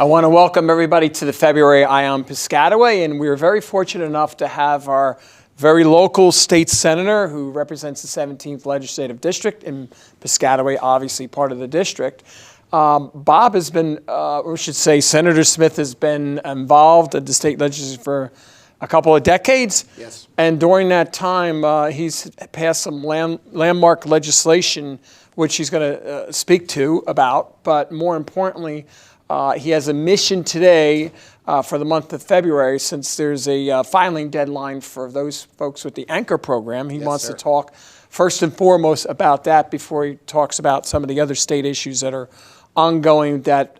I want to welcome everybody to the February Eye on Piscataway, and we are very fortunate enough to have our very local state senator who represents the 17th Legislative District in Piscataway, obviously part of the district. Bob has been, or should say Senator Smith has been involved at the state legislature for a couple of decades. Yes. And during that time, he's passed some landmark legislation, which he's going to speak to about. But more importantly, he has a mission today for the month of February, since there's a filing deadline for those folks with the Anchor program. He wants to talk first and foremost about that before he talks about some of the other state issues that are ongoing that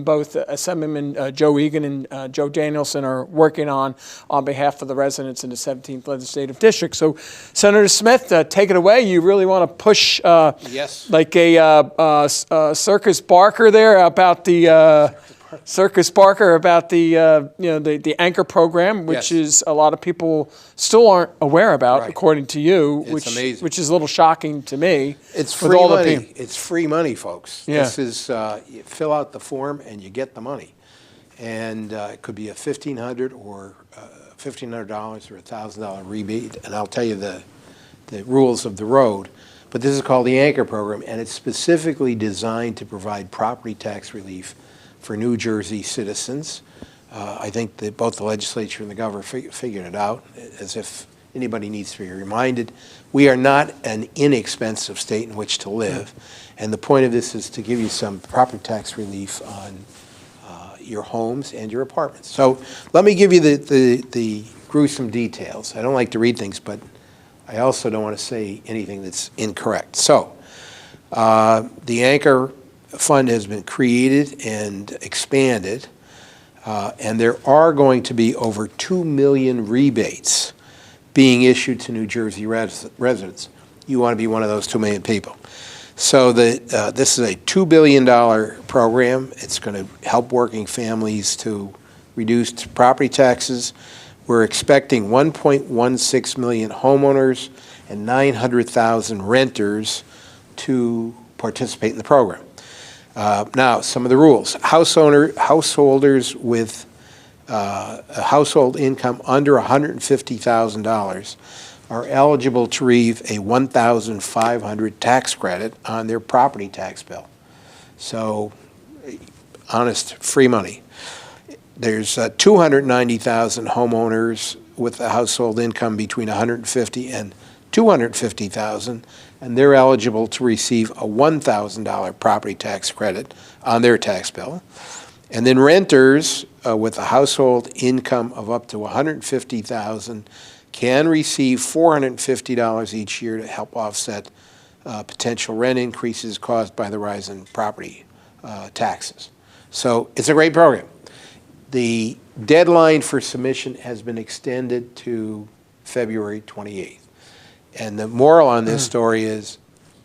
both Assemblyman Joe Egan and Joe Danielson are working on behalf of the residents in the 17th Legislative District. So, Senator Smith, take it away. You really want to push like a Circus Barker there about the the Anchor program, which is a lot of people still aren't aware about, according to you, which is a little shocking to me. It's free money. It's free money, folks. Yeah. This is you fill out the form and you get the money, and it could be a $1,500 or $1,500 or $1,000 rebate, and I'll tell you the rules of the road. But this is called the Anchor program, and it's specifically designed to provide property tax relief for New Jersey citizens. I think that both the legislature and the governor figured it out, as if anybody needs to be reminded. We are not an inexpensive state in which to live, and the point of this is to give you some property tax relief on your homes and your apartments. So let me give you the gruesome details. I don't like to read things, but I also don't want to say anything that's incorrect. So the Anchor Fund has been created and expanded, and there are going to be over 2 million rebates being issued to New Jersey residents. You want to be one of those 2 million people. So this is a $2 billion program. It's going to help working families to reduce property taxes. We're expecting 1.16 million homeowners and 900,000 renters to participate in the program. Now, some of the rules. Householders with a household income under $150,000 are eligible to receive a $1,500 tax credit on their property tax bill. So, honest, free money. There's 290,000 homeowners with a household income between $150,000 and $250,000, and they're eligible to receive a $1,000 property tax credit on their tax bill. And then renters with a household income of up to $150,000 can receive $450 each year to help offset potential rent increases caused by the rise in property taxes. So it's a great program. The deadline for submission has been extended to February 28th. And the moral on this story is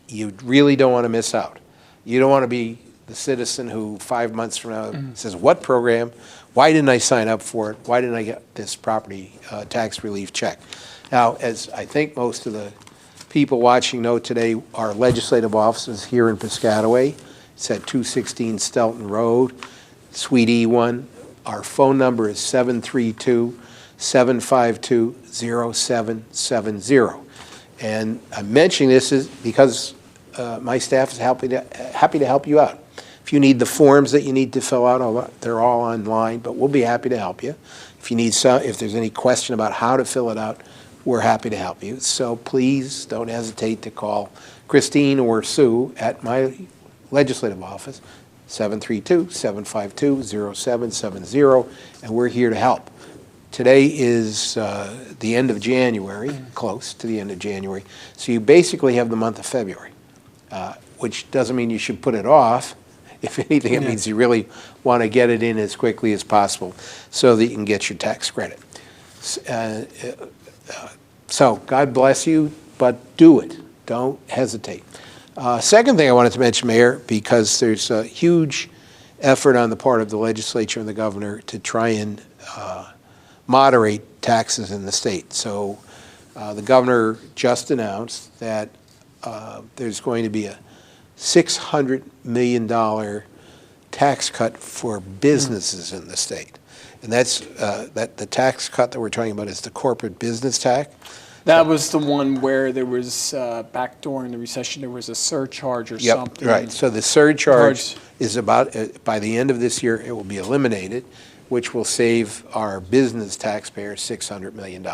you really don't want to miss out. You don't want to be the citizen who 5 months from now says, what program? Why didn't I sign up for it? Why didn't I get this property tax relief check? Now, as I think most of the people watching know today, our legislative office is here in Piscataway. It's at 216 Stelton Road, Suite E1. Our phone number is 732-752-0770. And I'm mentioning this is because my staff is happy to help you out. If you need the forms that you need to fill out, they're all online, but we'll be happy to help you. If there's any question about how to fill it out, we're happy to help you. So please don't hesitate to call Christine or Sue at my legislative office, 732-752-0770, and we're here to help. Today is the end of January, close to the end of January, so you basically have the month of February, which doesn't mean you should put it off. If anything, it means you really want to get it in as quickly as possible so that you can get your tax credit. So God bless you, but do it. Don't hesitate. Second thing I wanted to mention, Mayor, because there's a huge effort on the part of the legislature and the governor to try and moderate taxes in the state. So the governor just announced that there's going to be a $600 million tax cut for businesses in the state. And that's, the tax cut that we're talking about is the corporate business tax. That was the one where there was, back during the recession, there was a surcharge or Yep, something. right. So the surcharge is about, by the end of this year, it will be eliminated, which will save our business taxpayers $600 million.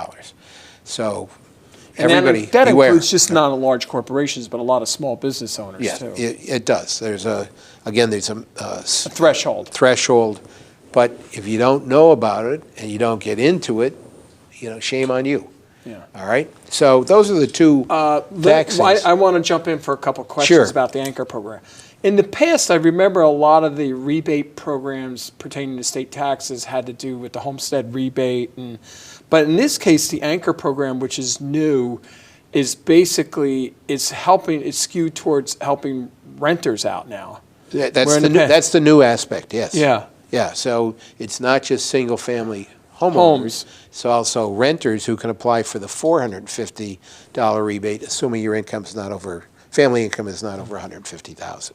So And everybody, that beware. includes just not large corporations, but a lot of small business owners, Yeah, too. it does. There's a A threshold. threshold, but if you don't know about it and you don't get into it, shame on you. Yeah. All right? So those are the two taxes. I want to jump in for a couple questions Sure. about the anchor program. In the past, I remember a lot of the rebate programs pertaining to state taxes had to do with the homestead rebate, but in this case, the anchor program, which is new, is basically it's skewed towards helping renters out now. That's the new aspect, yes. Yeah. Yeah, so it's not just single-family homeowners. It's also renters who can apply for the $450 rebate, assuming your family income is not over $150,000.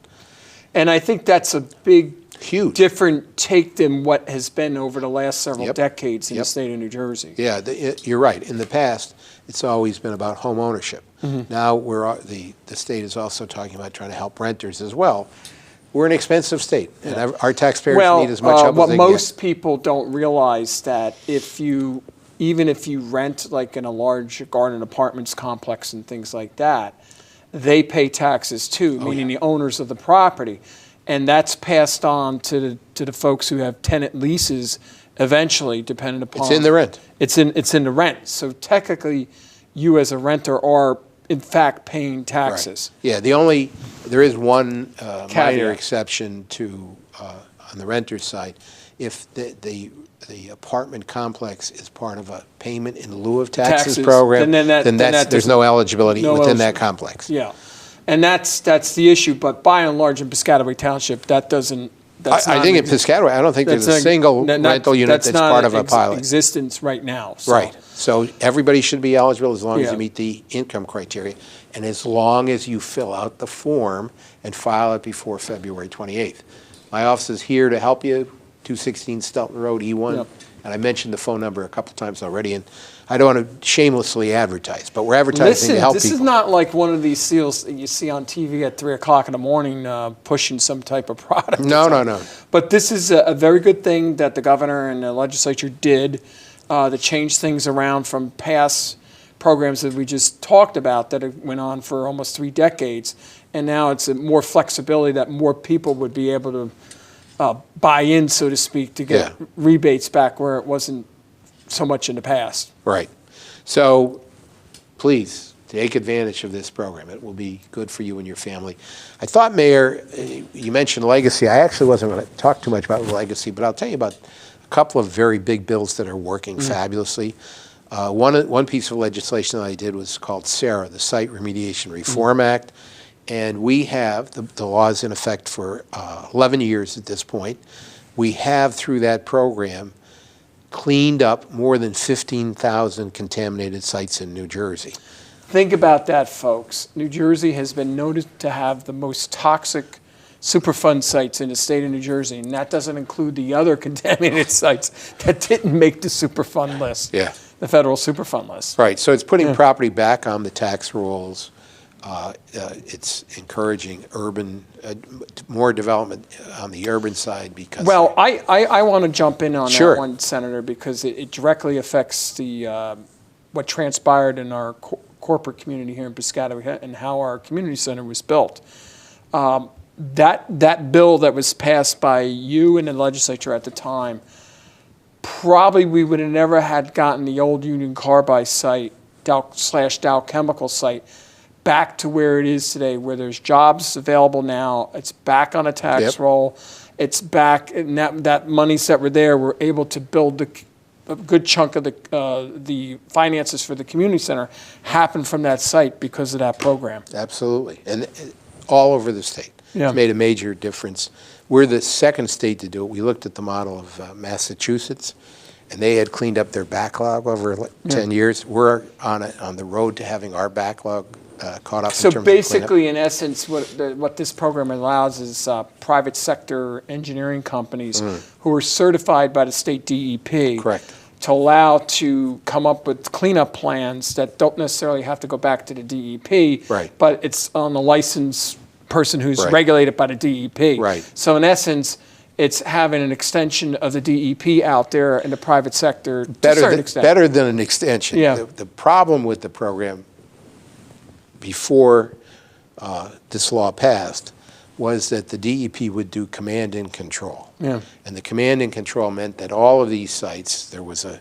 And I think that's a big, Huge. different take than what has been over the last several Yep. decades in the Yep. state of New Jersey. Yeah, you're right. In the past, it's always been about home ownership. Now the state is also talking about trying to help renters as well. We're an expensive state, and our taxpayers need as much help as what they can most people don't realize that even if you rent like in a large garden apartments complex and things like that, they pay taxes too, meaning the owners of the property, and that's passed on to the folks who have tenant leases eventually, depending upon. It's in the rent. It's in the rent. So technically, you as a renter are in fact paying taxes. Right. Yeah, there is one minor Caveat. exception to, on the renter's side, if the apartment complex is part of a payment in lieu of taxes program, then there's no eligibility within that complex. Yeah, and that's the issue. But by and large, in Piscataway Township, that doesn't. I think in Piscataway, I don't think there's a single rental unit that's part of a pilot. Existence right now. So. Right. So everybody should be eligible as long as Yeah. you meet the income criteria, and as long as you fill out the form and file it before February 28th. My office is here to help you, 216 Stelton Road, E1. Yep. And I mentioned the phone number a couple times already, and I don't want to shamelessly advertise, but we're advertising to help people. This is not like one of these seals that you see on TV at 3 o'clock in the morning pushing some type of product. No. But this is a very good thing that the governor and the legislature did to change things around from past programs that we just talked about that went on for almost 3 decades. And now it's more flexibility that more people would be able to buy in, so to speak, to get rebates back where it wasn't so much in the past. Right. So please take advantage of this program. It will be good for you and your family. I thought, Mayor, you mentioned legacy. I actually wasn't going to talk too much about legacy, but I'll tell you about a couple of very big bills that are working fabulously. One piece of legislation that I did was called SARA, the Site Remediation Reform Act. And we have, the law is in effect for 11 years at this point. We have, through that program, cleaned up more than 15,000 contaminated sites in New Jersey. Think about that, folks. New Jersey has been noted to have the most toxic Superfund sites in the state of New Jersey, and that doesn't include the other contaminated sites that didn't make the Superfund list, the federal Superfund list. Right, so it's putting property back on the tax rolls. It's encouraging more development on the urban side because. Well, I want to jump in on Sure. that one, Senator, because it directly affects what transpired in our corporate community here in Piscataway and how our community center was built. That bill that was passed by you and the legislature at the time, probably we would have never had gotten the old Union Carbide site, Dow Chemical site, back to where it is today, where there's jobs available now. It's back on a tax roll. It's back, and that monies that were there, we're able to build a good chunk of the finances for the community center happen from that site because of that program. Absolutely, and all over the state. Yeah. It's made a major difference. We're the second state to do it. We looked at the model of Massachusetts, and they had cleaned up their backlog over 10 years. We're on the road to having our backlog caught up in So terms of cleanup. basically, in essence, what this program allows is private sector engineering companies who are certified by the state DEP Correct. to allow to come up with cleanup plans that don't necessarily have to go back to the DEP, Right. but it's on a licensed person who's Right. regulated by the DEP. Right. So in essence, it's having an extension of the DEP out there in the private sector to a certain extent. Better than an extension. Yeah. The problem with the program before this law passed was that the DEP would do command and control. Yeah. And the command and control meant that all of these sites, there was a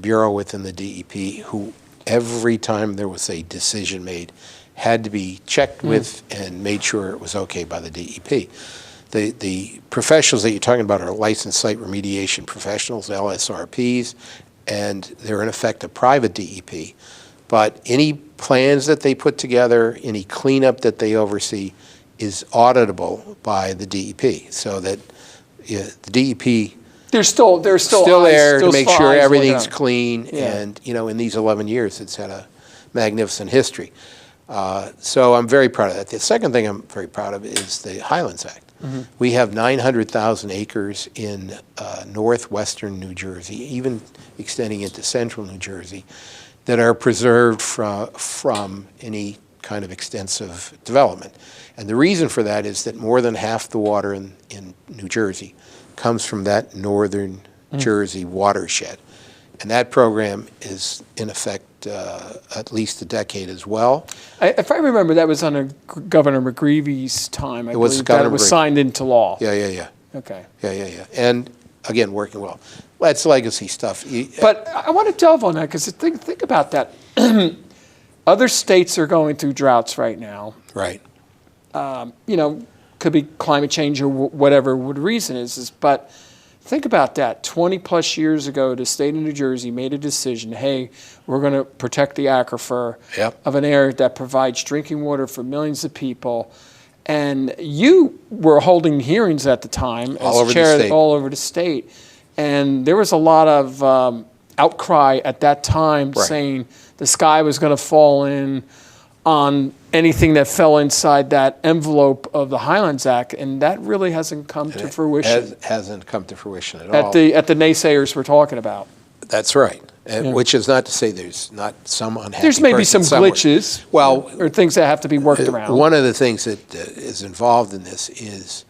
bureau within the DEP who, every time there was a decision made, had to be checked with and made sure it was okay by the DEP. The professionals that you're talking about are licensed site remediation professionals, LSRPs, and they're in effect a private DEP. But any plans that they put together, any cleanup that they oversee is auditable by the DEP, so that the DEP They're still still there to make sure everything's clean. clean. Yeah. And, in these 11 years, it's had a magnificent history. So I'm very proud of that. The second thing I'm very proud of is the Highlands Act. We have 900,000 acres in northwestern New Jersey, even extending into central New Jersey, that are preserved from any kind of extensive development. And the reason for that is that more than half the water in New Jersey comes from that northern Jersey watershed. And that program is, in effect, at least a decade as well. If I remember, that was under Governor McGreevy's time. I It was believe Governor that it was McGreevy. signed into law. Yeah. Okay. Yeah. And, again, working well. That's legacy stuff. But I want to delve on that because think about that. Other states are going through droughts right now. Right. Could be climate change or whatever the reason is. But think about that. 20 plus years ago, the state of New Jersey made a decision, hey, we're going to protect the aquifer of an area that provides drinking water for millions of people. And you were holding hearings at the time as chair all over the state. And there was a lot of outcry at that time saying the sky was going to fall in on anything that fell inside that envelope of the Highlands Act, and that really hasn't come to fruition. Hasn't come to fruition at all. At the naysayers we're talking about. That's right. Which is not to say there's not some unhappy There's maybe person some somewhere. glitches, or things that have to be worked around. One of the things that is involved in this is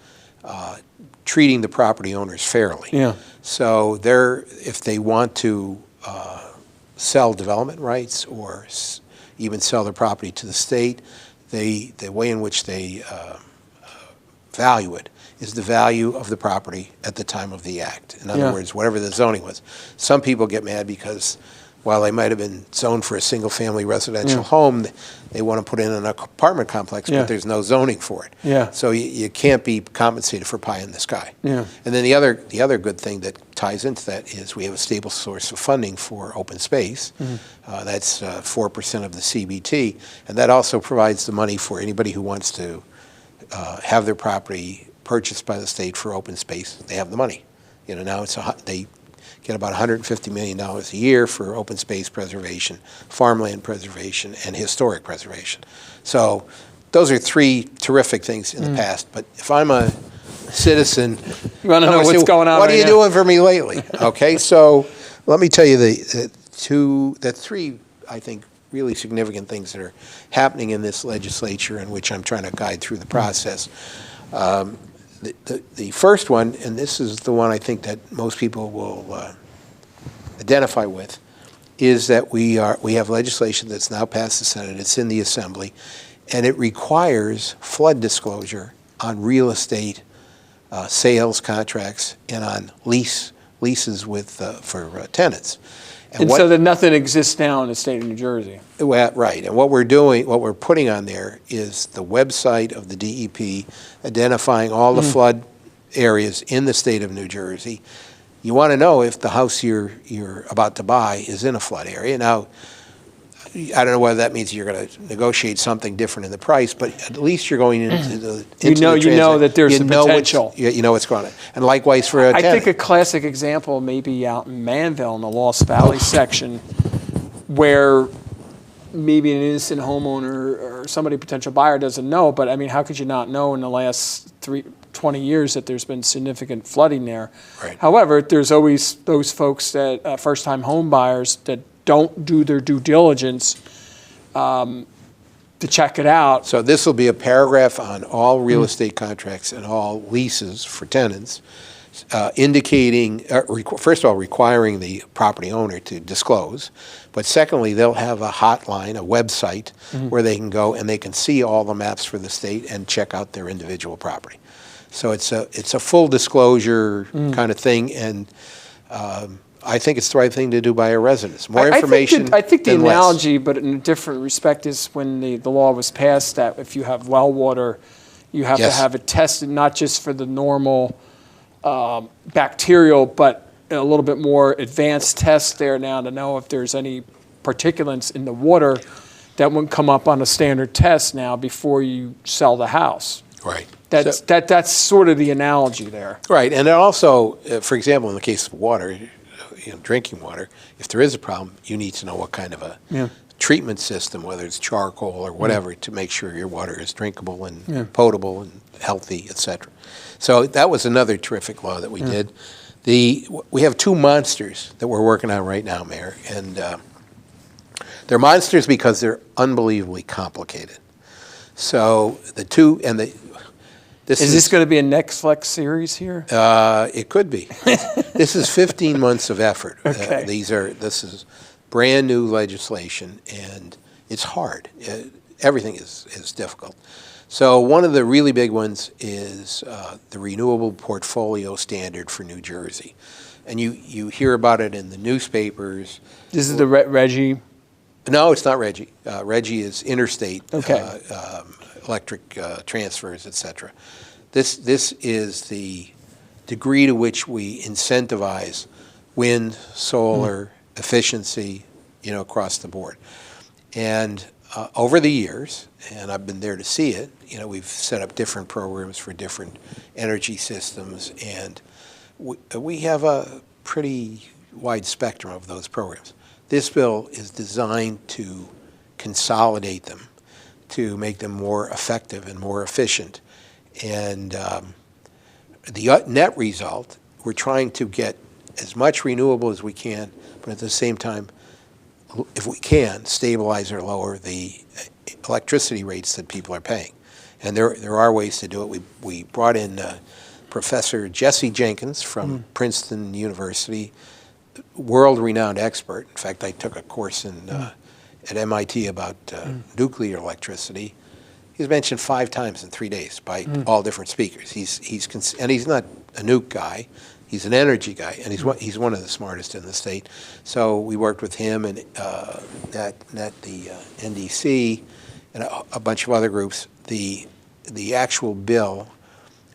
treating the property owners fairly. Yeah. So if they want to sell development rights or even sell their property to the state, the way in which they value it is the value of the property at the time of the act. In other words, whatever the zoning was. Some people get mad because while they might have been zoned for a single-family residential home, they want to put in an apartment complex, but there's no zoning for it. Yeah. So you can't be compensated for pie in the sky. Yeah. And then the other good thing that ties into that is we have a stable source of funding for open space. That's 4% of the CBT, and that also provides the money for anybody who wants to have their property purchased by the state for open space. They have the money. Now they get about $150 million a year for open space preservation, farmland preservation, and historic preservation. So those are three terrific things in the past. But if I'm a citizen, you want to know what's going on. What are you doing for me lately? Okay, so let me tell you the three, I think, really significant things that are happening in this legislature in which I'm trying to guide through the process. The first one, and this is the one I think that most people will identify with, is that we have legislation that's now passed the Senate. It's in the Assembly, and it requires flood disclosure on real estate sales contracts and on leases for tenants. And so that nothing exists now in the state of New Jersey. Well, right, and what we're putting on there is the website of the DEP identifying all the flood areas in the state of New Jersey. You want to know if the house you're about to buy is in a flood area. Now, I don't know whether that means you're going to negotiate something different in the price, but at least you're going into the you know that there's a potential. You know what's going on. And likewise for a tenant. I think a classic example may be out in Manville in the Lost Valley section, where maybe an innocent homeowner or somebody, potential buyer, doesn't know, but I mean, how could you not know in the last 20 years that there's been significant flooding there? Right. However, there's always those folks that, first-time home buyers, that don't do their due diligence to check it out. So this will be a paragraph on all real estate contracts and all leases for tenants, indicating, first of all, requiring the property owner to disclose, but secondly, they'll have a hotline, a website, where they can go and they can see all the maps for the state and check out their individual property. So it's a full disclosure kind of thing, and I think it's the right thing to do by our residents. More information. I think the than less. analogy, but in a different respect, is when the law was passed that if you have well water, you have to Yes. have it tested not just for the normal bacterial, but a little bit more advanced test there now to know if there's any particulates in the water that wouldn't come up on a standard test now before you sell the house. Right. That's sort of the analogy there. Right, and it also, for example, in the case of water, drinking water, if there is a problem, you need to know what kind of a treatment system, whether it's charcoal or whatever, to make sure your water is drinkable and potable and healthy, etc. So that was another terrific law that we did. We have two monsters that we're working on right now, Mayor, and they're monsters because they're unbelievably complicated. So the two, and is this going to be a Netflix series here? It could be. This is 15 months of effort. Okay. This is brand new legislation, and it's hard. Everything is difficult. So one of the really big ones is the Renewable Portfolio Standard for New Jersey, and you hear about it in the newspapers. This is the Reggie. No, it's not Reggie. Reggie is interstate. Okay. Electric transfers, etc. This is the degree to which we incentivize wind, solar, efficiency, across the board. And over the years, and I've been there to see it, we've set up different programs for different energy systems, and we have a pretty wide spectrum of those programs. This bill is designed to consolidate them, to make them more effective and more efficient. And the net result, we're trying to get as much renewable as we can, but at the same time, if we can, stabilize or lower the electricity rates that people are paying. And there are ways to do it. We brought in Professor Jesse Jenkins from Princeton University, world-renowned expert. In fact, I took a course at MIT about nuclear electricity. He's mentioned 5 times in 3 days by all different speakers. And he's not a nuke guy. He's an energy guy, and he's one of the smartest in the state. So we worked with him and at the NDC and a bunch of other groups. The actual bill,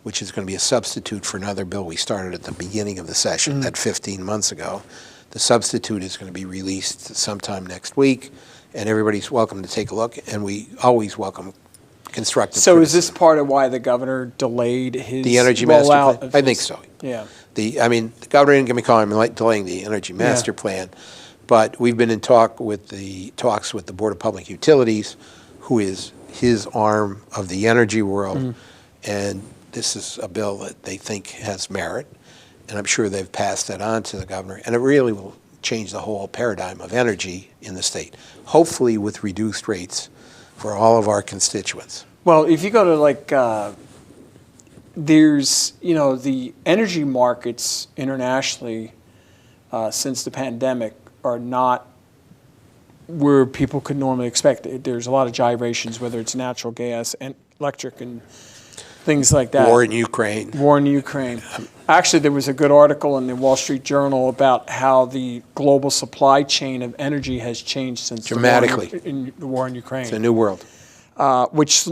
which is going to be a substitute for another bill we started at the beginning of the session, at 15 months ago. The substitute is going to be released sometime next week, and everybody's welcome to take a look, and we always welcome constructive So criticism. is this part of why the governor delayed his The Energy Master rollout Plan? of I think his- so. Yeah. The governor didn't give me a call. I'm delaying the Energy Master Plan, but we've been in talks with the Board of Public Utilities, who is his arm of the energy world, and this is a bill that they think has merit, and I'm sure they've passed that on to the governor, and it really will change the whole paradigm of energy in the state, hopefully with reduced rates for all of our constituents. Well, if you go to there's, the energy markets internationally since the pandemic are not where people could normally expect. There's a lot of gyrations, whether it's natural gas and electric and things like that. War in Ukraine. War in Ukraine. Actually, there was a good article in the Wall Street Journal about how the global supply chain of energy has changed since Dramatically. the war in Ukraine. It's a new world. Which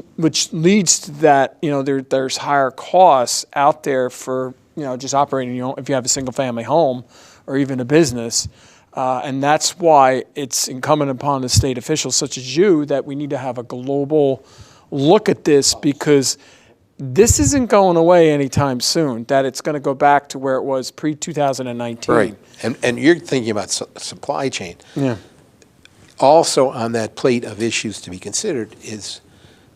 leads to that, there's higher costs out there for, just operating if you have a single family home or even a business. And that's why it's incumbent upon the state officials such as you that we need to have a global look at this, because this isn't going away anytime soon, that it's going to go back to where it was pre-2019. Right. And you're thinking about supply chain. Yeah. Also on that plate of issues to be considered is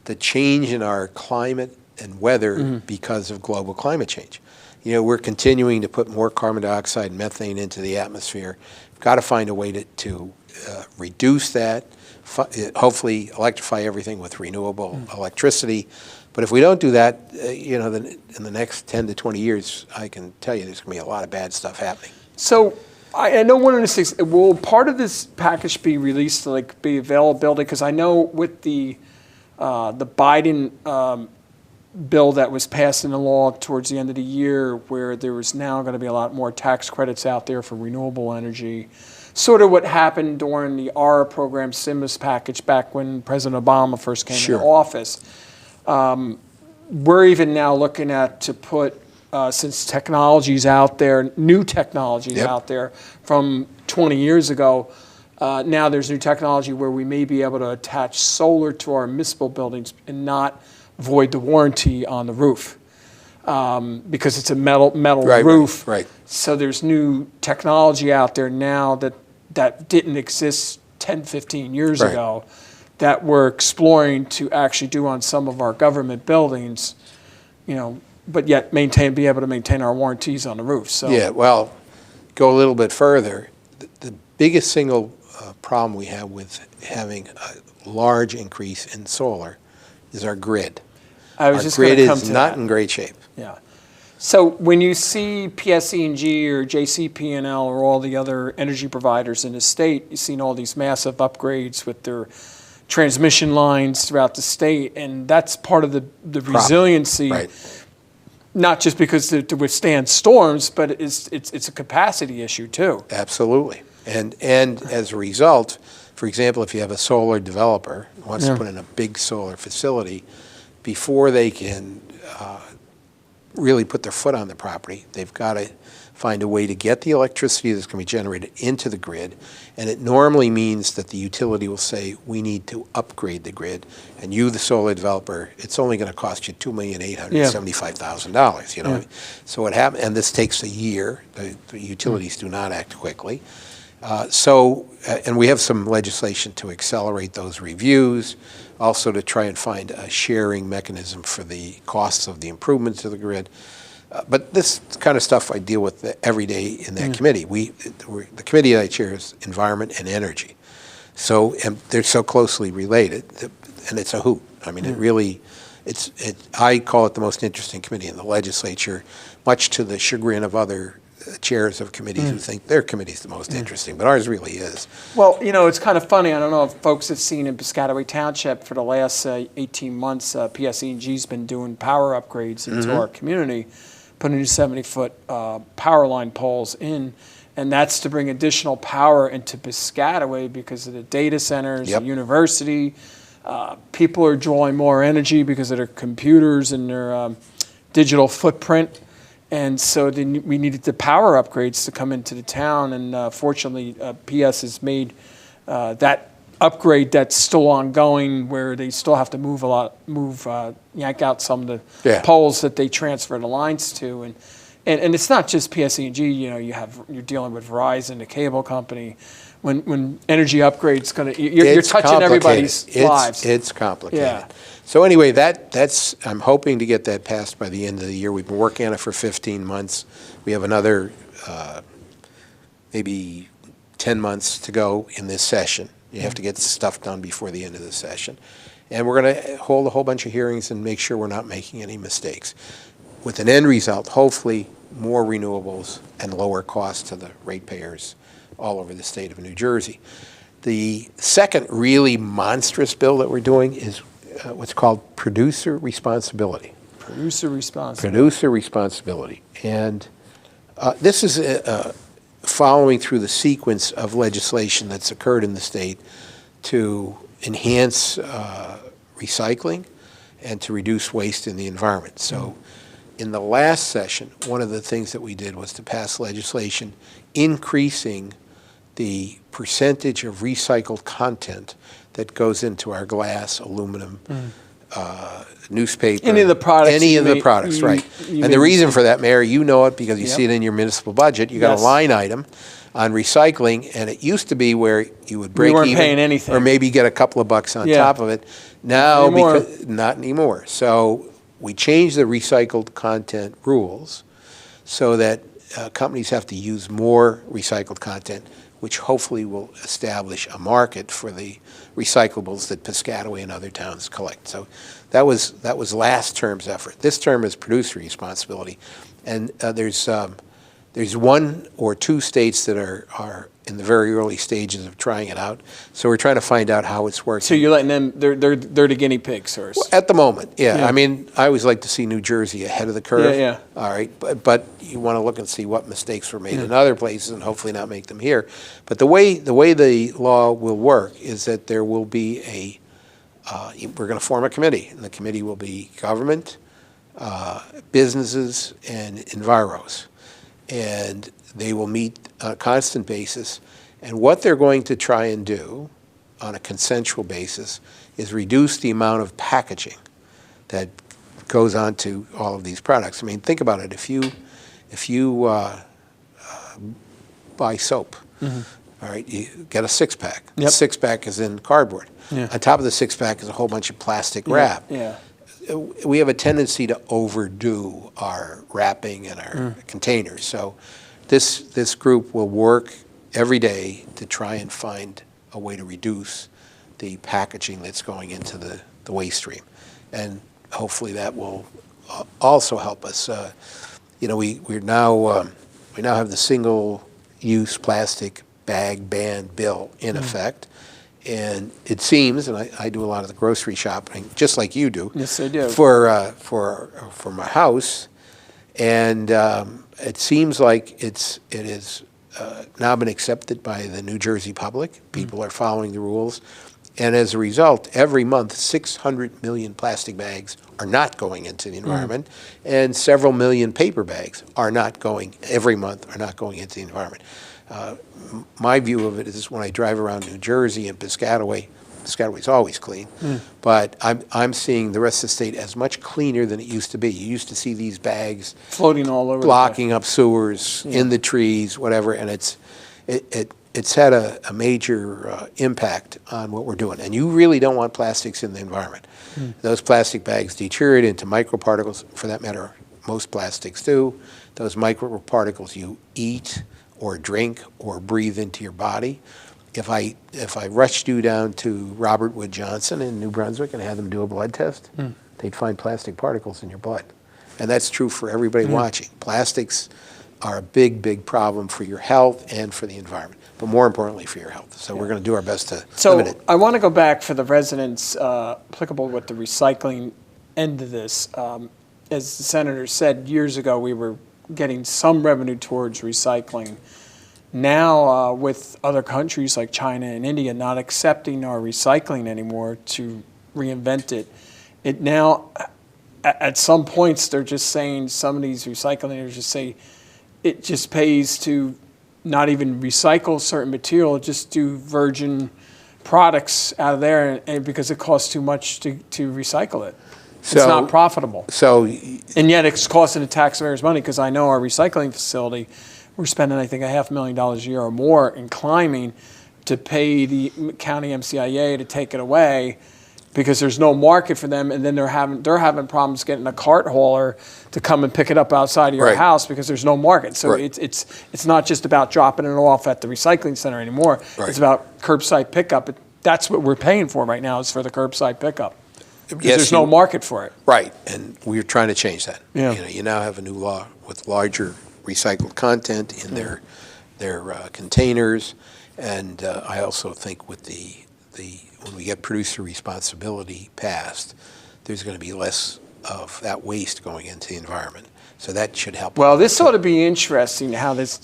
the change in our climate and weather because of global climate change. You know, we're continuing to put more carbon dioxide and methane into the atmosphere. We've got to find a way to reduce that, hopefully electrify everything with renewable electricity. But if we don't do that, you know, then in the next 10 to 20 years, I can tell you there's going to be a lot of bad stuff happening. So I know one of the things, will part of this package be released, like be availability? Because I know with the Biden bill that was passed into law towards the end of the year, where there was now going to be a lot more tax credits out there for renewable energy, sort of what happened during the ARA program stimulus package back when President Obama first came into office. We're even now looking at to put, since technology's out there, new technology's out there from 20 years ago, now there's new technology where we may be able to attach solar to our municipal buildings and not void the warranty on the roof because it's a metal roof. Right. So there's new technology out there now that didn't exist 10, 15 years ago that we're exploring to actually do on some of our government buildings, you know, but yet be able to maintain our warranties on the roof. So yeah, well, go a little bit further. The biggest single problem we have with having a large increase in solar is our grid. Our grid is not in great shape. Yeah. So when you see PSE&G or JCP&L or all the other energy providers in the state, you've seen all these massive upgrades with their transmission lines throughout the state, and that's part of the resiliency. Right. Not just because to withstand storms, but it's a capacity issue too. Absolutely. And as a result, for example, if you have a solar developer who wants to put in a big solar facility, before they can really put their foot on the property, they've got to find a way to get the electricity that's going to be generated into the grid. And it normally means that the utility will say, we need to upgrade the grid. And you, the solar developer, it's only going to cost you $2,875,000, you know. So what happens, and this takes a year. The utilities do not act quickly. And we have some legislation to accelerate those reviews, also to try and find a sharing mechanism for the costs of the improvements to the grid. But this kind of stuff I deal with every day in that committee. The committee I chair is Environment and Energy. So, and they're so closely related, and it's a hoot. I mean, it really, I call it the most interesting committee in the legislature, much to the chagrin of other chairs of committees who think their committee is the most interesting, but ours really is. Well, you know, it's kind of funny. I don't know if folks have seen in Piscataway Township for the last 18 months, PSE&G's been doing power upgrades into our community, putting new 70-foot power line poles in, and that's to bring additional power into Piscataway because of the data centers, the university. People are drawing more energy because of their computers and their digital footprint. And so we needed the power upgrades to come into the town, and fortunately, PS has made that upgrade that's still ongoing, where they still have to yank out some of the poles that they transfer the lines to, and it's not just PSE&G. You know, you're dealing with Verizon, the cable company. When energy upgrades you're touching everybody's lives. It's complicated. Yeah. So anyway, that's I'm hoping to get that passed by the end of the year. We've been working on it for 15 months. We have another maybe 10 months to go in this session. You have to get stuff done before the end of the session. And we're going to hold a whole bunch of hearings and make sure we're not making any mistakes. With an end result, hopefully more renewables and lower costs to the ratepayers all over the state of New Jersey. The second really monstrous bill that we're doing is what's called producer responsibility. Producer responsibility. Producer responsibility. And this is following through the sequence of legislation that's occurred in the state to enhance recycling and to reduce waste in the environment. So in the last session, one of the things that we did was to pass legislation increasing the percentage of recycled content that goes into our glass, aluminum, newspaper. Any of the products. Any of the products, right. And the reason for that, Mayor, you know it because you see it in your municipal budget. You got a line item on recycling, and it used to be where you would break weren't even paying anything. or maybe get a couple of bucks on Yeah. top of it. Now, Anymore. because not anymore. So we changed the recycled content rules so that companies have to use more recycled content, which hopefully will establish a market for the recyclables that Piscataway and other towns collect. So that was last term's effort. This term is producer responsibility, and there's 1 or 2 states that are in the very early stages of trying it out. So we're trying to find out how it's working. So you're letting them, they're the guinea pigs, or At the moment, yeah. Yeah. I mean, I always like to see New Jersey ahead of the curve. Yeah, yeah. All right, but you want to look and see what mistakes were made in other places and hopefully not make them here. But the way the law will work is that there will be we're going to form a committee, and the committee will be government, businesses, and enviros. And they will meet on a constant basis. And what they're going to try and do on a consensual basis is reduce the amount of packaging that goes on to all of these products. I mean, think about it. If you buy soap, all right, you get a 6-pack. Yep. The 6-pack is in cardboard. Yeah. On top of the 6-pack is a whole bunch of plastic wrap. Yeah. We have a tendency to overdo our wrapping and our containers. So this group will work every day to try and find a way to reduce the packaging that's going into the waste stream. And hopefully that will also help us. We now have the single-use plastic bag ban bill in effect. And it seems, and I do a lot of the grocery shopping, just like you do. Yes, I do. For my house, and it seems like it has now been accepted by the New Jersey public. People are following the rules, and as a result, every month 600 million plastic bags are not going into the environment, and several million paper bags are not going every month into the environment. My view of it is when I drive around New Jersey and Piscataway is always clean, but I'm seeing the rest of the state as much cleaner than it used to be. You used to see these bags Floating all over. blocking up sewers, in the trees, whatever, and it's had a major impact on what we're doing. And you really don't want plastics in the environment. Those plastic bags deteriorate into microparticles. For that matter, most plastics do. Those microparticles you eat or drink or breathe into your body. If I rushed you down to Robert Wood Johnson in New Brunswick and had them do a blood test, they'd find plastic particles in your blood. And that's true for everybody watching. Plastics are a big, big problem for your health and for the environment, but more importantly for your health. So we're going to do our best to limit it. So I want to go back for the residents applicable with the recycling end of this. As the senator said, years ago we were getting some revenue towards recycling. Now, with other countries like China and India not accepting our recycling anymore to reinvent it, it now, at some points, they're just saying, some of these recycling just say, it just pays to not even recycle certain material, just do virgin products out of there, and because it costs too much to recycle it. It's not profitable. And yet it's costing the taxpayers money, because I know our recycling facility, we're spending, I think, $500,000 a year or more in climbing to pay the county MCIA to take it away, because there's no market for them, and then they're having problems getting a cart hauler to come and pick it up outside of your house because there's no market. So it's not just about dropping it off at the recycling center anymore. It's about curbside pickup. That's what we're paying for right now, is for the curbside pickup. Because there's no market for it. Right, and we're trying to change that. Yeah. You now have a new law with larger recycled content in their containers, and I also think with when we get producer responsibility passed, there's going to be less of that waste going into the environment. So that should help. Well, this ought to be interesting how this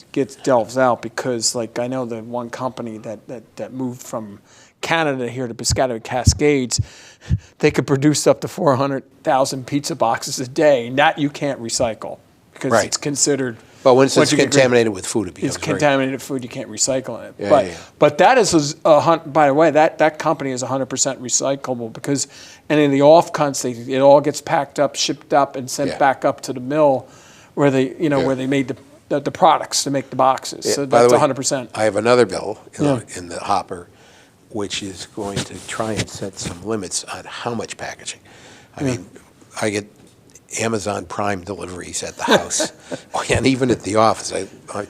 delves out, because like I know the one company that moved from Canada here to Piscataway Cascades, they could produce up to 400,000 pizza boxes a day, and that you can't recycle because it's considered. But once it's contaminated with food, it becomes contaminated food. You can't recycle it. But that is by the way, that company is 100% recyclable, because any of the off-cuts, it all gets packed up, shipped up, and sent back up to the mill where they where they made the products to make the boxes. So By the that's way, 100%. I have another bill in the hopper, which is going to try and set some limits on how much packaging. I mean, I get Amazon Prime deliveries at the house, and even at the office. I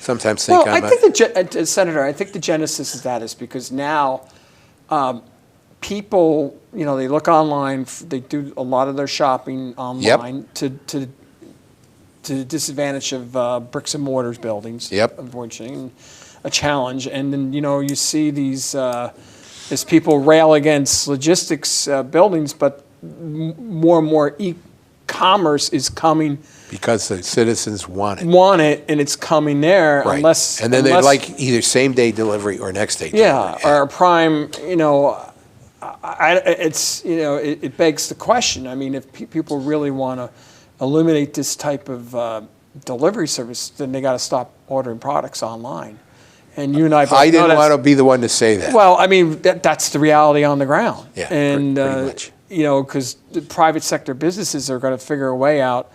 sometimes think Well, I think Senator, I think the genesis of that is because now people, they look online, they do a lot of their shopping online to the disadvantage of bricks and mortars buildings. Yep. Unfortunately, and a challenge. And then, you see these, as people rail against logistics buildings, but more and more e-commerce is coming. Because the citizens want it. Want it, and it's coming there Right. unless. And then they like either same-day delivery or next-day delivery. Yeah, or Prime, it begs the question. I mean, if people really want to eliminate this type of delivery service, then they got to stop ordering products online. And you and I both I didn't know want to be the one to say that. Well, I mean, that's the reality on the ground. Yeah, and pretty much. because the private sector businesses are going to figure a way out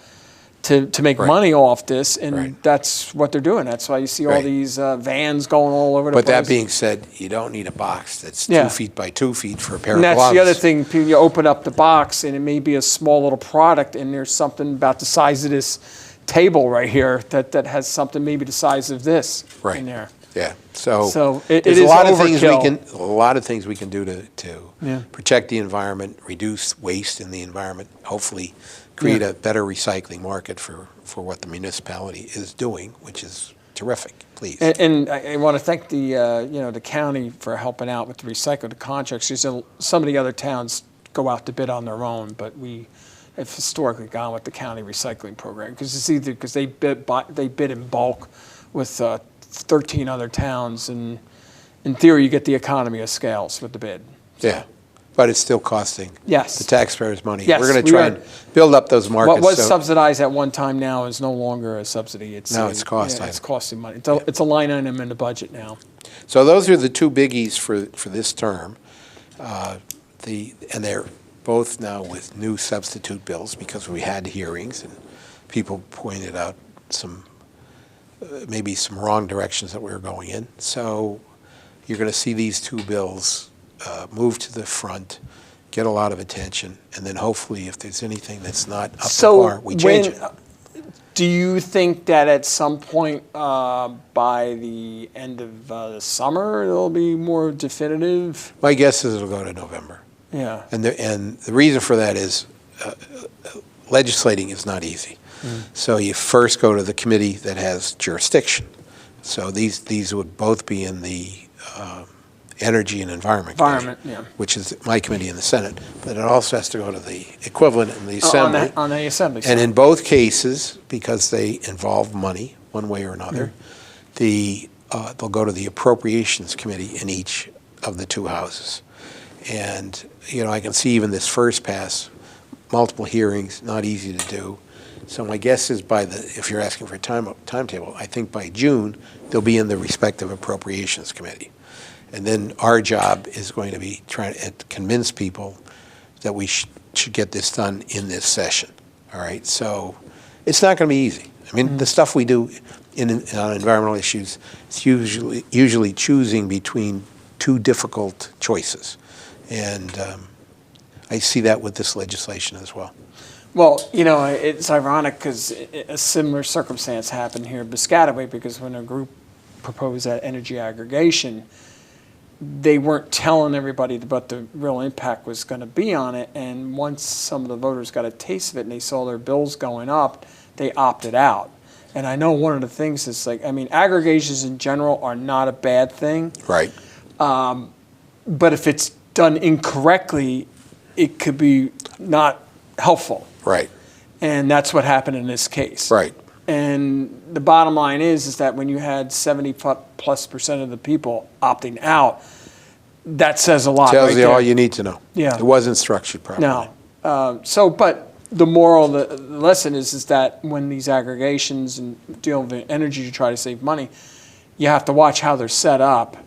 to make Right. money off this, and Right. that's what they're doing. That's why you see all Right. these vans going all over the But place. that being said, you don't need a box that's Yeah. 2 feet by 2 feet for a pair And of that's gloves. the other thing. You open up the box, and it may be a small little product, and there's something about the size of this table right here that has something maybe the size of this Right. in there. Yeah. So it there's is a lot of things overkill. a lot of things we can do to Yeah. protect the environment, reduce waste in the environment, hopefully create a better recycling market for what the municipality is doing, which is terrific. Please. And I want to thank the county for helping out with the recycling contracts. Some of the other towns go out to bid on their own, but we have historically gone with the county recycling program because it's either because they bid in bulk with 13 other towns, and in theory you get the economy of scales with the bid. Yeah. But it's still costing Yes. the taxpayers' money. Yes, We're going we to try are. and build up those markets. What was so- subsidized at one time now is no longer a subsidy. It's No, it's cost It's item. costing money. It's a line item in the budget now. So those are the two biggies for this term. And they're both now with new substitute bills because we had hearings and people pointed out maybe some wrong directions that we were going in. So you're going to see these two bills move to the front, get a lot of attention, and then hopefully if there's anything that's not up to par, we change it. Do you think that at some point by the end of the summer it'll be more definitive? My guess is it'll go to November. Yeah. And the reason for that is legislating is not easy. So you first go to the committee that has jurisdiction. So these would both be in the Energy and Environment Committee, Yeah. which is my committee in the Senate. But it also has to go to the equivalent in the Assembly. On the Assembly And side. in both cases, because they involve money one way or another, they'll go to the Appropriations Committee in each of the two houses. And, I can see even this first pass, multiple hearings, not easy to do. So my guess is if you're asking for a timetable, I think by June, they'll be in the respective Appropriations Committee. And then our job is going to be trying to convince people that we should get this done in this session. All right? So it's not going to be easy. I mean, the stuff we do on environmental issues, it's usually choosing between two difficult choices. And I see that with this legislation as well. Well, it's ironic because a similar circumstance happened here in Piscataway because when a group proposed that energy aggregation, they weren't telling everybody what the real impact was going to be on it. And once some of the voters got a taste of it and they saw their bills going up, they opted out. And I know one of the things is aggregations in general are not a bad thing. Right. But if it's done incorrectly, it could be not helpful. Right. And that's what happened in this case. Right. And the bottom line is that when you had 70+% of the people opting out, that says a lot. Tells you there. all you need to know. Yeah. It wasn't structured properly. No. But the moral, the lesson is that when these aggregations and dealing with energy to try to save money, you have to watch how they're set up.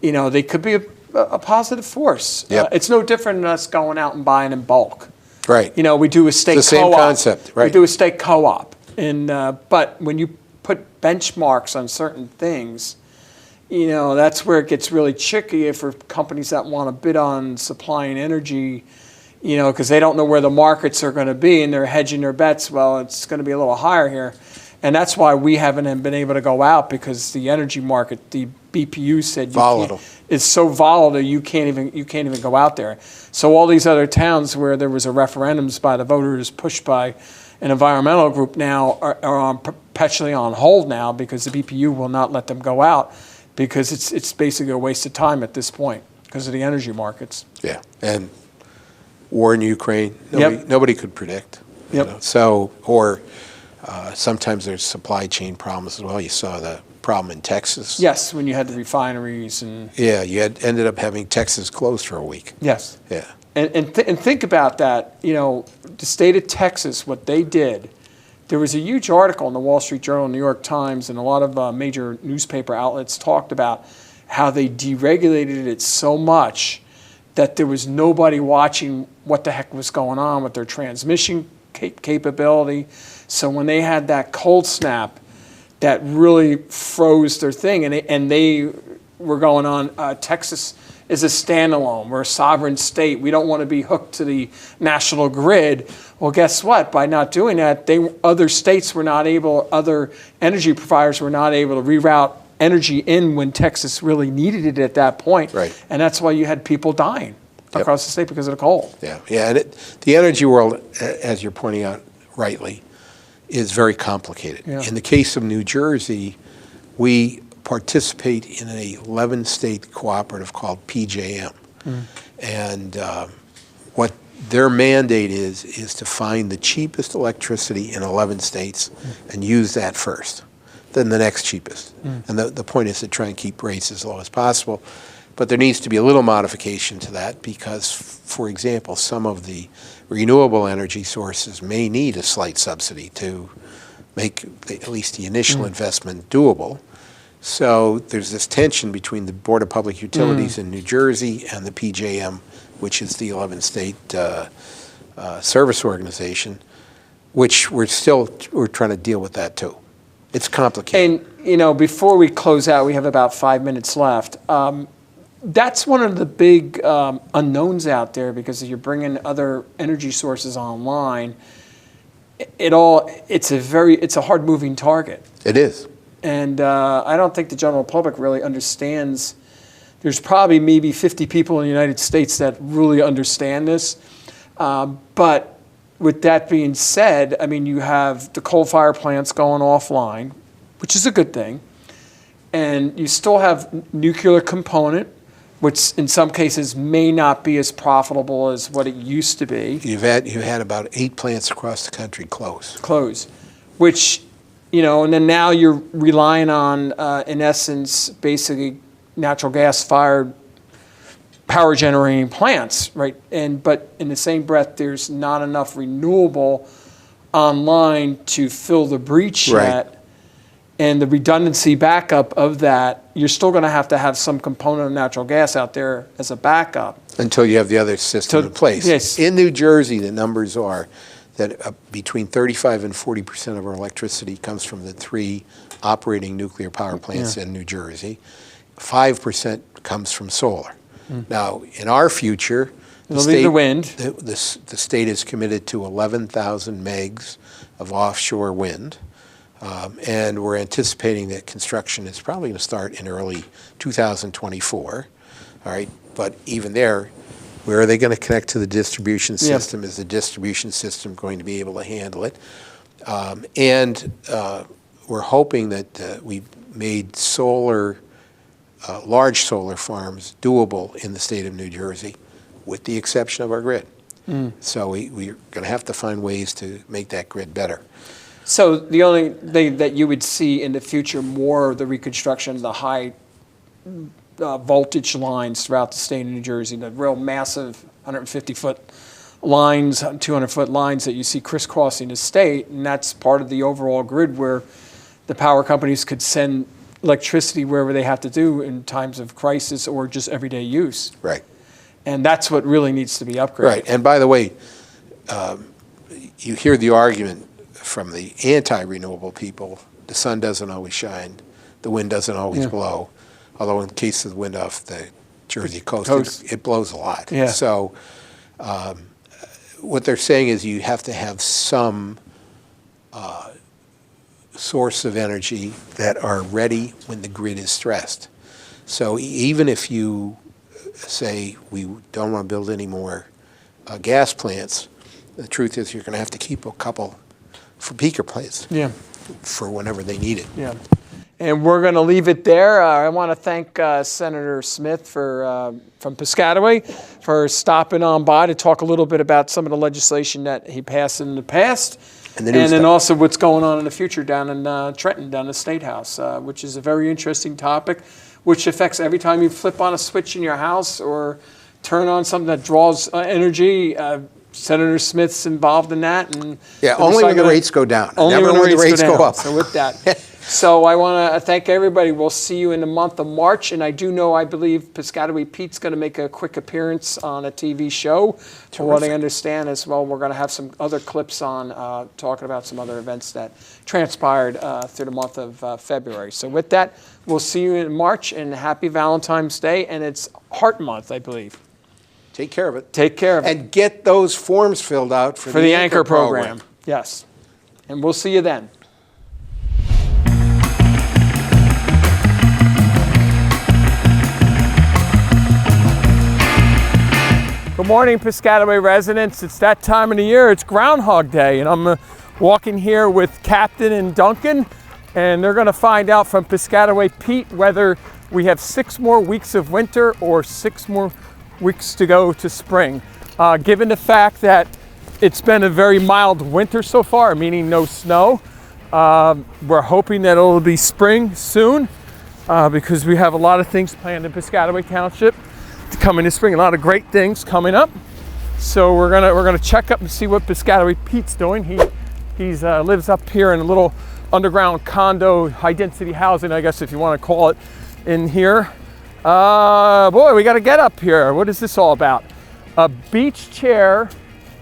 They could be a positive force. Yep. It's no different than us going out and buying in bulk. Right. We do a state co-op. It's the same concept, right. We do a state co-op. And but when you put benchmarks on certain things, that's where it gets really tricky for companies that want to bid on supplying energy, because they don't know where the markets are going to be and they're hedging their bets. Well, it's going to be a little higher here. And that's why we haven't been able to go out, because the energy market, the BPU said it's so volatile you can't even go out there. So all these other towns where there was a referendums by the voters pushed by an environmental group now are perpetually on hold now, because the BPU will not let them go out, because it's basically a waste of time at this point because of the energy markets. Yeah, and war in Ukraine, nobody could predict. Yep. Sometimes there's supply chain problems as well. You saw the problem in Texas. Yes, when you had the refineries and. Yeah, ended up having Texas closed for a week. Yes. Yeah. And think about that. The state of Texas, what they did. There was a huge article in the Wall Street Journal, New York Times, and a lot of major newspaper outlets talked about how they deregulated it so much that there was nobody watching what the heck was going on with their transmission capability. So when they had that cold snap, that really froze their thing, and they were going on, Texas is a standalone. We're a sovereign state. We don't want to be hooked to the national grid. Well, guess what? By not doing that, other states were not able, other energy providers were not able to reroute energy in when Texas really needed it at that point. Right. And that's why you had people dying across the state because of the cold. Yeah, and the energy world, as you're pointing out rightly, is very complicated. Yeah. In the case of New Jersey, we participate in an 11-state cooperative called PJM. And what their mandate is to find the cheapest electricity in 11 states and use that first, then the next cheapest. And the point is to try and keep rates as low as possible. But there needs to be a little modification to that because, for example, some of the renewable energy sources may need a slight subsidy to make at least the initial investment doable. So there's this tension between the Board of Public Utilities in New Jersey and the PJM, which is the 11-state service organization, which we're trying to deal with that too. It's complicated. And, before we close out, we have about 5 minutes left. That's one of the big unknowns out there, because if you're bringing other energy sources online, it's a hard moving target. It is. And I don't think the general public really understands. There's probably maybe 50 people in the United States that really understand this. But with that being said, you have the coal-fired plants going offline, which is a good thing. And you still have nuclear component, which in some cases may not be as profitable as what it used to be. You've had about 8 plants across the country close. Which, and then now you're relying on, in essence, basically natural gas-fired power generating plants, right? But in the same breath, there's not enough renewable online to fill the breach yet. And the redundancy backup of that, you're still going to have some component of natural gas out there as a backup. Until you have the other system in place. Yes. In New Jersey, the numbers are that between 35 and 40% of our electricity comes from the 3 operating nuclear power plants in New Jersey. 5% comes from solar. Now, in our future, the state is committed to 11,000 megs of offshore wind. And we're anticipating that construction is probably going to start in early 2024. All right, but even there, where are they going to connect to the distribution system? Is the distribution system going to be able to handle it? And we're hoping that we've made large solar farms doable in the state of New Jersey, with the exception of our grid. So we're going to have to find ways to make that grid better. So the only thing that you would see in the future, more of the reconstruction of the high voltage lines throughout the state of New Jersey, the real massive 150-foot lines, 200-foot lines that you see crisscrossing the state, and that's part of the overall grid where the power companies could send electricity wherever they have to do in times of crisis or just everyday use. Right. And that's what really needs to be upgraded. Right. And by the way, you hear the argument from the anti-renewable people, the sun doesn't always shine, the wind doesn't always blow, although in case of the wind off the Jersey coast, it blows a lot. Yeah. So what they're saying is you have to have some source of energy that are ready when the grid is stressed. So even if you say we don't want to build any more gas plants, the truth is you're going to have to keep a couple for peaker plants for whenever they need it. Yeah. And we're going to leave it there. I want to thank Senator Smith from Piscataway for stopping on by to talk a little bit about some of the legislation that he passed in the past. And then also what's going on in the future down in Trenton, down in the State House, which is a very interesting topic, which affects every time you flip on a switch in your house or turn on something that draws energy. Senator Smith's involved in that. And only when the rates go down. Only never when the rates go up. So with that. So I want to thank everybody. We'll see you in the month of March. And I believe Piscataway Pete's going to make a quick appearance on a TV show. From what I understand as well, we're going to have some other clips on talking about some other events that transpired through the month of February. So with that, we'll see you in March, and happy Valentine's Day. And it's Heart Month, I believe. Take care of it. Take care of it. And get those forms filled out for the Anchor program. Yes. And we'll see you then. Good morning, Piscataway residents. It's that time of the year. It's Groundhog Day, and I'm walking here with Captain and Duncan, and they're going to find out from Piscataway Pete whether we have 6 more weeks of winter or 6 more weeks to go to spring. Given the fact that it's been a very mild winter so far, meaning no snow, we're hoping that it'll be spring soon because we have a lot of things planned in Piscataway Township to come in the spring. A lot of great things coming up. So we're gonna check up and see what Piscataway Pete's doing. He lives up here in a little underground condo, high density housing, I guess if you want to call it, in here. Boy, we got to get up here. What is this all about? A beach chair,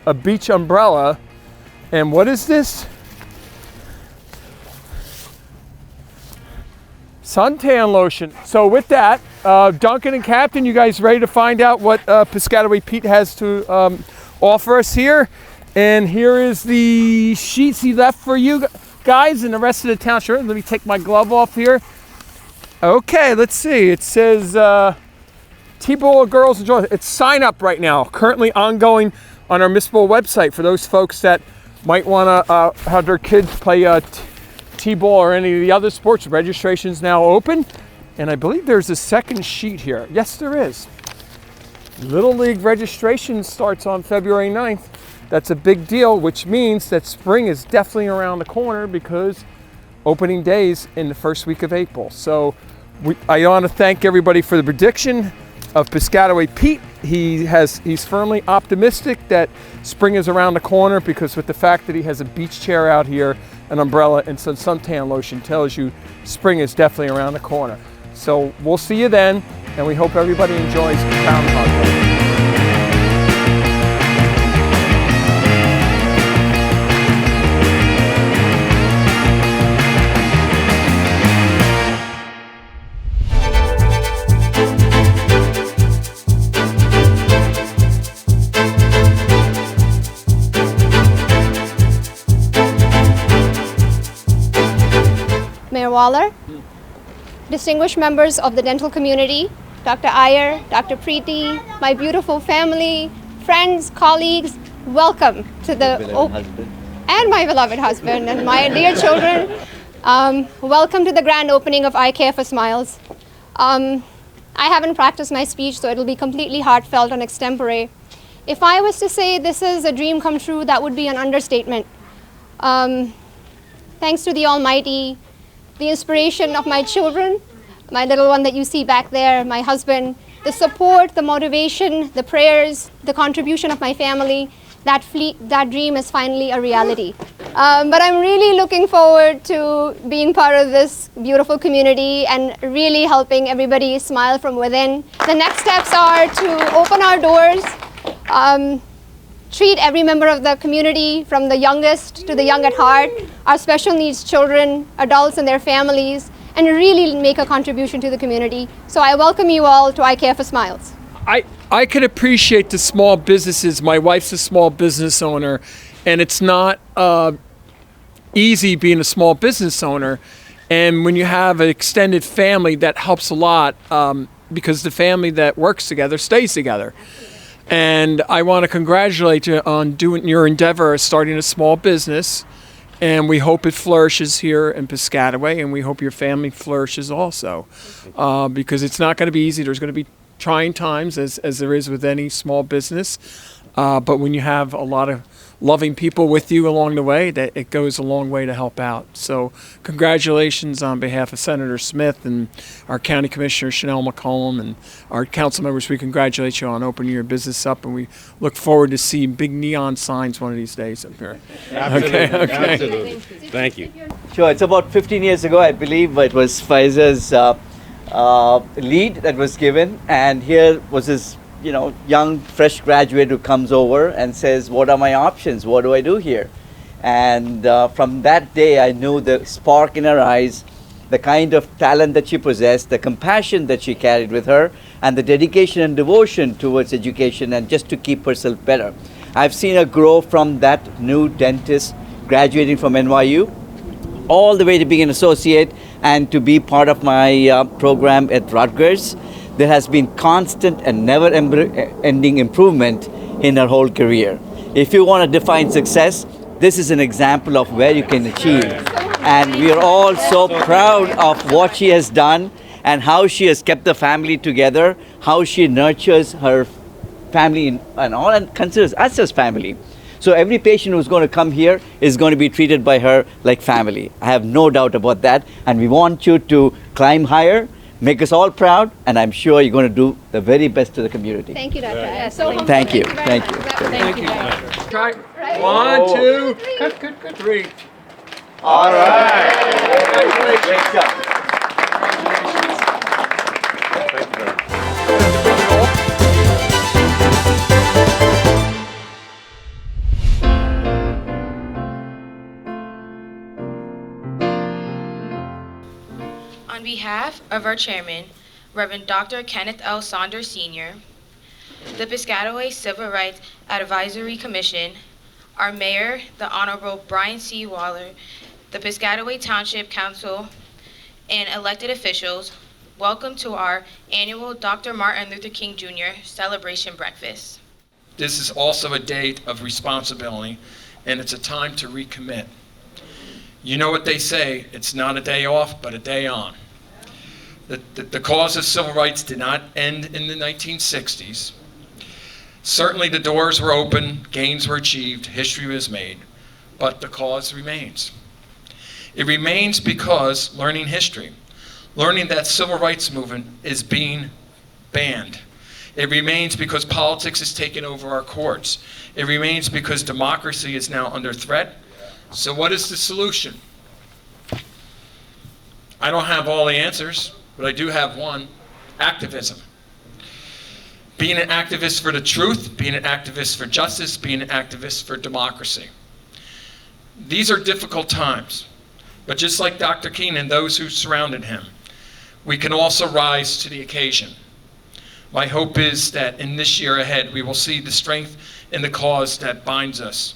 a beach umbrella, and what is this? Suntan lotion. So with that, Duncan and Captain, you guys ready to find out what Piscataway Pete has to offer us here? And here is the sheets he left for you guys and the rest of the town. Sure, let me take my glove off here. Okay, let's see. It says T-Ball Girls Enjoy. It's sign up right now, currently ongoing on our municipal website for those folks that might want to have their kids play T-ball or any of the other sports. Registration's now open, and I believe there's a second sheet here. Yes, there is. Little League registration starts on February 9th. That's a big deal, which means that spring is definitely around the corner because opening days in the first week of April. So I want to thank everybody for the prediction of Piscataway Pete. He's firmly optimistic that spring is around the corner because with the fact that he has a beach chair out here, an umbrella, and some suntan lotion tells you spring is definitely around the corner. So we'll see you then, and we hope everybody enjoys Groundhog Day. Mayor Waller, distinguished members of the dental community, Dr. Iyer, Dr. Preeti, my beautiful family, friends, colleagues, welcome to the and my beloved husband and my dear children. Welcome to the grand opening of I Care for Smiles. I haven't practiced my speech, so it'll be completely heartfelt and extempore. If I was to say this is a dream come true, that would be an understatement. Thanks to the Almighty, the inspiration of my children, my little one that you see back there, my husband, the support, the motivation, the prayers, the contribution of my family, that dream is finally a reality. But I'm really looking forward to being part of this beautiful community and really helping everybody smile from within. The next steps are to open our doors, treat every member of the community, from the youngest to the young at heart, our special needs children, adults and their families, and really make a contribution to the community. So I welcome you all to I Care for Smiles. I can appreciate the small businesses. My wife's a small business owner, and it's not easy being a small business owner. And when you have an extended family, that helps a lot because the family that works together stays together. And I want to congratulate you on doing your endeavor of starting a small business. And we hope it flourishes here in Piscataway, and we hope your family flourishes also, because it's not going to be easy. There's going to be trying times, as there is with any small business. But when you have a lot of loving people with you along the way, that it goes a long way to help out. So congratulations on behalf of Senator Smith and our County Commissioner Chanel McCollum and our council members. We congratulate you on opening your business up, and we look forward to seeing big neon signs one of these days up here. Absolutely. Okay. Absolutely. Thank you. Sure, it's about 15 years ago, I believe, it was Pfizer's lead that was given, and here was this young, fresh graduate who comes over and says, what are my options? What do I do here? And from that day, I knew the spark in her eyes, the kind of talent that she possessed, the compassion that she carried with her, and the dedication and devotion towards education and just to keep herself better. I've seen her grow from that new dentist graduating from NYU all the way to being an associate and to be part of my program at Rutgers. There has been constant and never-ending improvement in her whole career. If you want to define success, this is an example of where you can achieve. And we are all so proud of what she has done and how she has kept the family together, how she nurtures her family and all, and considers us as family. So every patient who's going to come here is going to be treated by her like family. I have no doubt about that. And we want you to climb higher, make us all proud, and I'm sure you're going to do the very best to the community. Thank you, Dr. Thank Thank you. very Thank much. you. Thank you. Try. 1, 2, good. 3. All right. Great job. On behalf of our chairman, Reverend Dr. Kenneth L. Saunders Sr., the Piscataway Civil Rights Advisory Commission, our mayor, the Honorable Brian C. Waller, the Piscataway Township Council, and elected officials, welcome to our annual Dr. Martin Luther King Jr. celebration breakfast. This is also a day of responsibility, and it's a time to recommit. You know what they say, it's not a day off, but a day on. The cause of civil rights did not end in the 1960s. Certainly the doors were open, gains were achieved, history was made, but the cause remains. It remains because learning history, learning that civil rights movement is being banned. It remains because politics is taking over our courts. It remains because democracy is now under threat. So what is the solution? I don't have all the answers, but I do have one: activism. Being an activist for the truth, being an activist for justice, being an activist for democracy. These are difficult times, but just like Dr. King and those who surrounded him, we can also rise to the occasion. My hope is that in this year ahead, we will see the strength in the cause that binds us.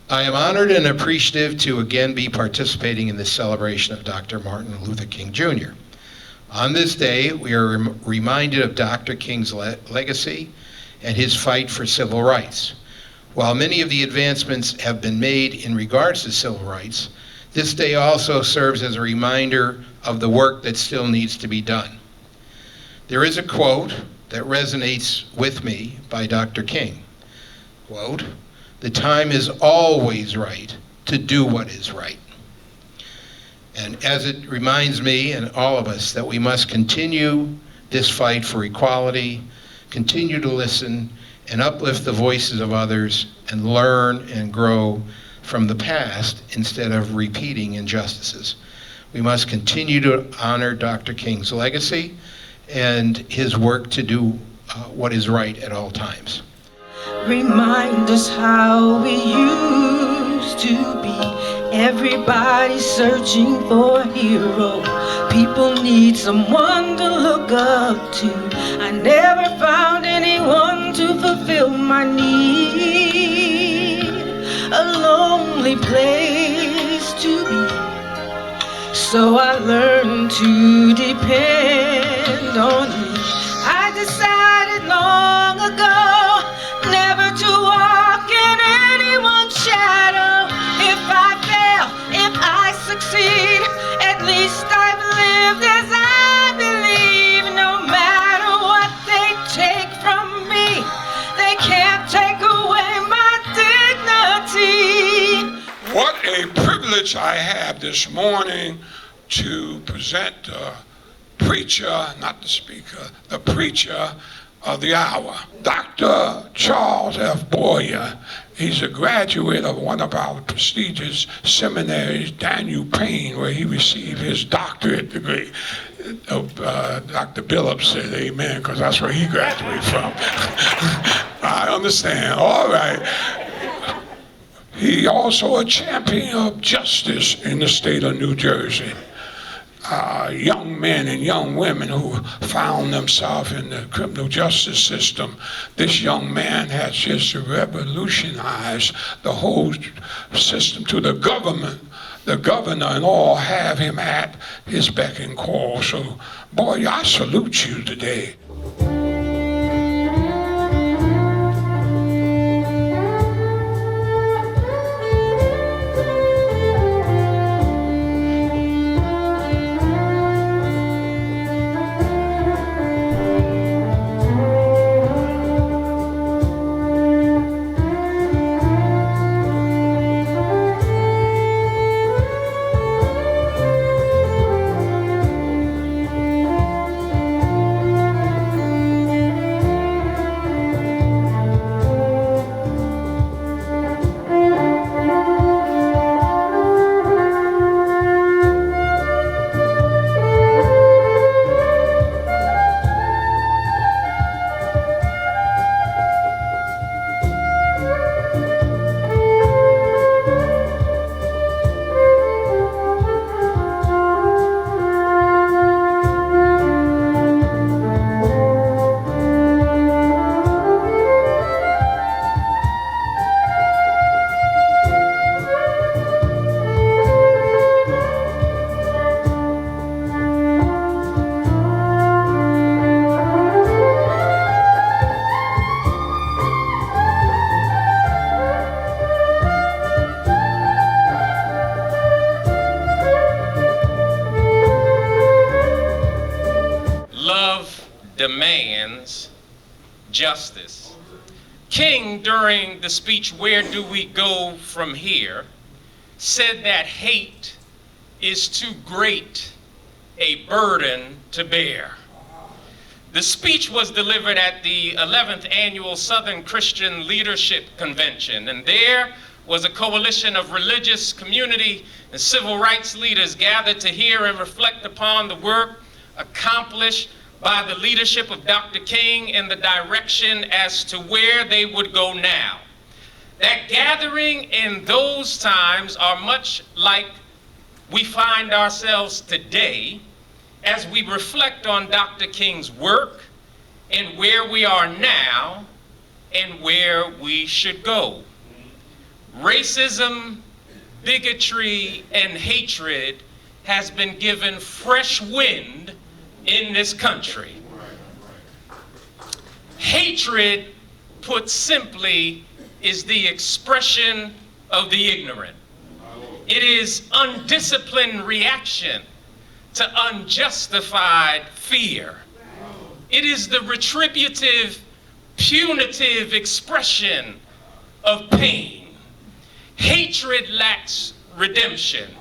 I am honored and appreciative to again be participating in this celebration of Dr. Martin Luther King Jr. On this day, we are reminded of Dr. King's legacy and his fight for civil rights. While many of the advancements have been made in regards to civil rights, this day also serves as a reminder of the work that still needs to be done. There is a quote that resonates with me by Dr. King. Quote, "The time is always right to do what is right." And as it reminds me and all of us that we must continue this fight for equality, continue to listen and uplift the voices of others, and learn and grow from the past instead of repeating injustices. We must continue to honor Dr. King's legacy and his work to do what is right at all times. remind us how we used to be. Everybody's searching for a hero. People need someone to look up to. I never found anyone to fulfill my need. A lonely place to be. So I learned to depend on me. I decided long ago never to walk in anyone's shadow. If I fail, if I succeed, at least I've lived as I believe. No matter what they take from me, they can't take away my dignity. What a privilege I have this morning to present the preacher, not the speaker, the preacher of the hour, Dr. Charles F. Boyer. He's a graduate of one of our prestigious seminaries, Daniel Payne, where he received his doctorate degree. Dr. Billups said amen, because that's where he graduated from. I understand. All right. He also a champion of justice in the state of New Jersey. Young men and young women who found themselves in the criminal justice system. This young man has just revolutionized the whole system to the government. The governor and all have him at his beck and call. So, boy, I salute you today. Demands justice. King, during the speech, "Where do we go from here?" said that hate is too great a burden to bear. The speech was delivered at the 11th Annual Southern Christian Leadership Convention, and there was a coalition of religious, community, and civil rights leaders gathered to hear and reflect upon the work accomplished by the leadership of Dr. King and the direction as to where they would go now. That gathering in those times are much like we find ourselves today as we reflect on Dr. King's work and where we are now and where we should go. Racism, bigotry, and hatred has been given fresh wind in this country. Hatred, put simply, is the expression of the ignorant. It is undisciplined reaction to unjustified fear. It is the retributive, punitive expression of pain. Hatred lacks redemption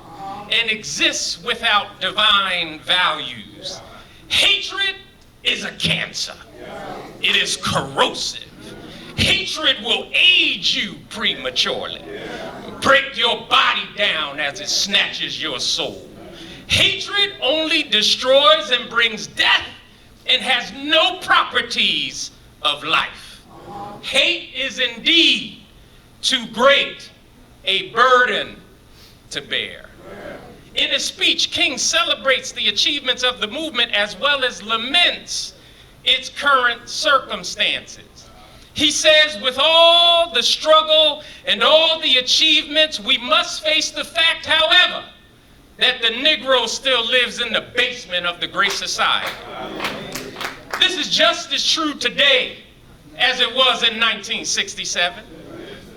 and exists without divine values. Hatred is a cancer. It is corrosive. Hatred will age you prematurely, break your body down as it snatches your soul. Hatred only destroys and brings death and has no properties of life. Hate is indeed too great a burden to bear. In his speech, King celebrates the achievements of the movement as well as laments its current circumstances. He says, with all the struggle and all the achievements, we must face the fact, however, that the Negro still lives in the basement of the great society. This is just as true today as it was in 1967.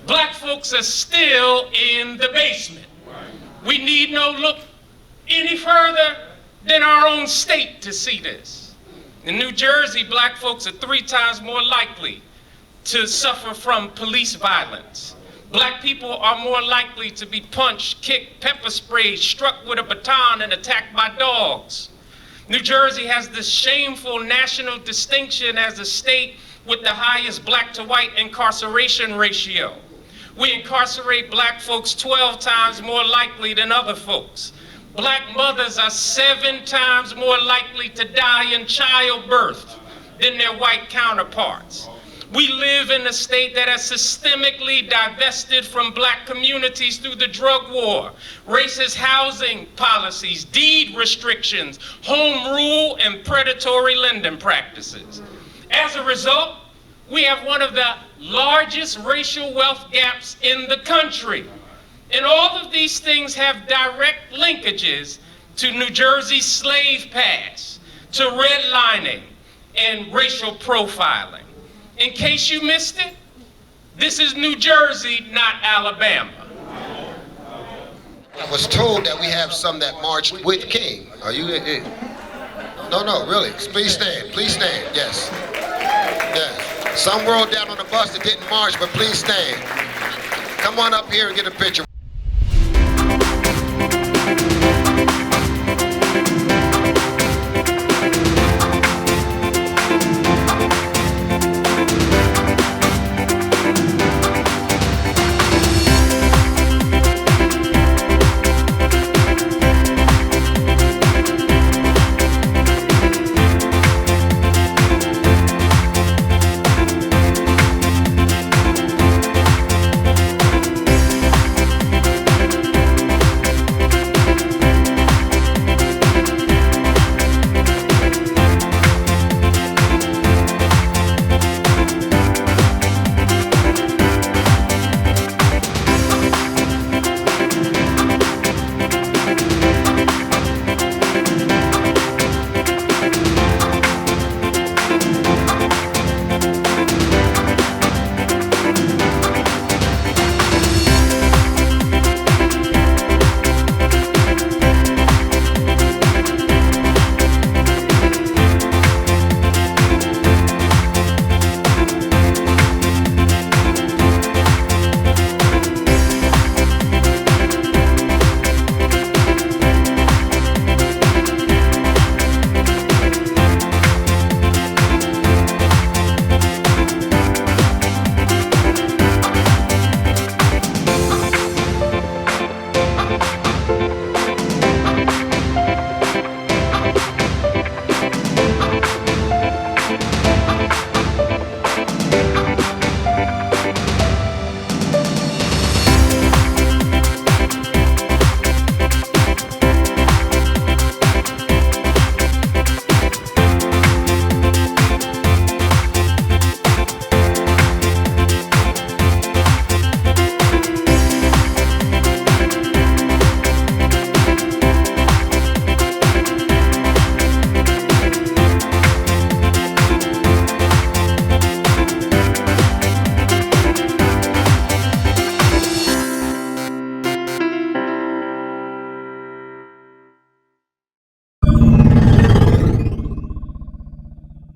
Black folks are still in the basement. We need no look any further than our own state to see this. In New Jersey, black folks are 3 times more likely to suffer from police violence. Black people are more likely to be punched, kicked, pepper sprayed, struck with a baton, and attacked by dogs. New Jersey has the shameful national distinction as a state with the highest black to white incarceration ratio. We incarcerate black folks 12 times more likely than other folks. Black mothers are 7 times more likely to die in childbirth than their white counterparts. We live in a state that has systemically divested from black communities through the drug war, racist housing policies, deed restrictions, home rule, and predatory lending practices. As a result, we have one of the largest racial wealth gaps in the country. And all of these things have direct linkages to New Jersey's slave past, to redlining and racial profiling. In case you missed it, this is New Jersey, not Alabama. I was told that we have some that marched with King. Are you? No, really. Please stand. Please stand. Yes. Yes. Some were down on the bus that didn't march, but please stand. Come on up here and get a picture.